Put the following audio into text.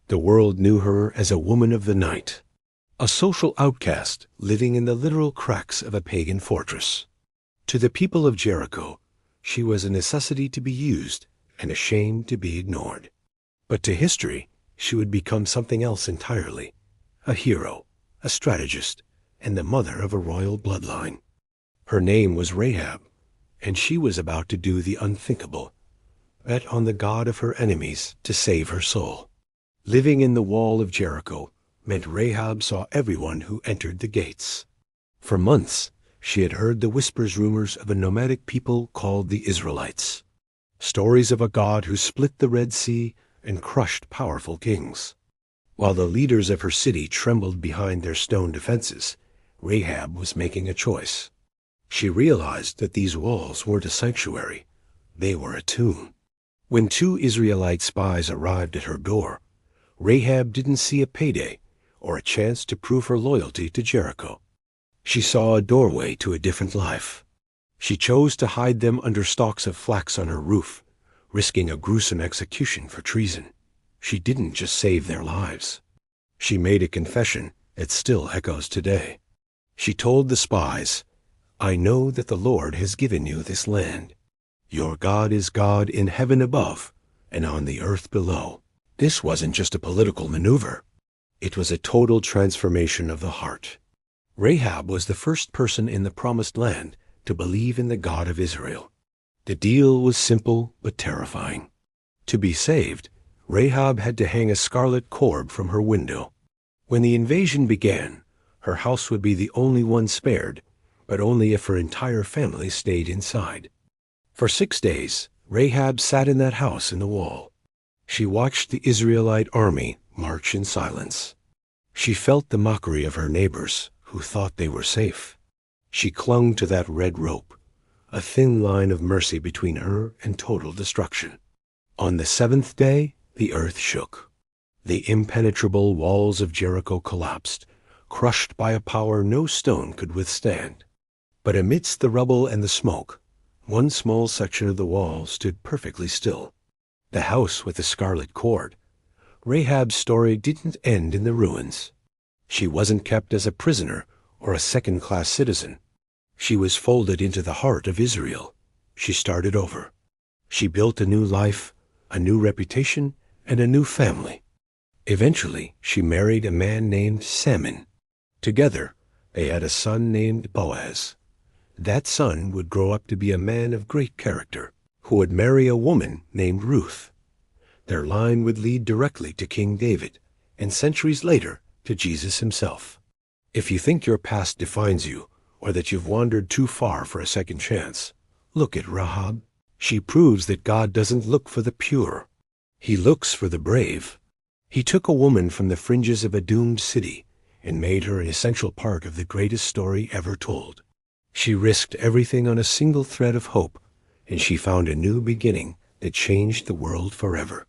The world knew her as a woman of the night, a social outcast living in the literal cracks of a pagan fortress. To the people of Jericho, she was a necessity to be used and a shame to be ignored. But to history, she would become something else entirely, a hero, a strategist, and the mother of a royal bloodline. Her name was Rahab, and she was about to do the unthinkable, bet on the God of her enemies to save her soul. Living in the wall of Jericho meant Rahab saw everyone who entered the gates. For months, she had heard the rumors of a nomadic people called the Israelites, stories of a God who split the Red Sea and crushed powerful kings. While the leaders of her city trembled behind their stone defenses, Rahab was making a choice. She realized that these walls weren't a sanctuary, they were a tomb. When 2 Israelite spies arrived at her door, Rahab didn't see a payday or a chance to prove her loyalty to Jericho. She saw a doorway to a different life. She chose to hide them under stalks of flax on her roof, risking a gruesome execution for treason. She didn't just save their lives. She made a confession that still echoes today. She told the spies, "I know that the Lord has given you this land. Your God is God in heaven above and on the earth below." This wasn't just a political maneuver. It was a total transformation of the heart. Rahab was the first person in the Promised Land to believe in the God of Israel. The deal was simple but terrifying. To be saved, Rahab had to hang a scarlet cord from her window. When the invasion began, her house would be the only one spared, but only if her entire family stayed inside. For 6 days, Rahab sat in that house in the wall. She watched the Israelite army march in silence. She felt the mockery of her neighbors who thought they were safe. She clung to that red rope, a thin line of mercy between her and total destruction. On the 7th day, the earth shook. The impenetrable walls of Jericho collapsed, crushed by a power no stone could withstand. But amidst the rubble and the smoke, one small section of the wall stood perfectly still. The house with the scarlet cord. Rahab's story didn't end in the ruins. She wasn't kept as a prisoner or a second-class citizen. She was folded into the heart of Israel. She started over. She built a new life, a new reputation, and a new family. Eventually, she married a man named Salmon. Together, they had a son named Boaz. That son would grow up to be a man of great character, who would marry a woman named Ruth. Their line would lead directly to King David, and centuries later, to Jesus himself. If you think your past defines you, or that you've wandered too far for a second chance, look at Rahab. She proves that God doesn't look for the pure. He looks for the brave. He took a woman from the fringes of a doomed city and made her an essential part of the greatest story ever told. She risked everything on a single thread of hope, and she found a new beginning that changed the world forever.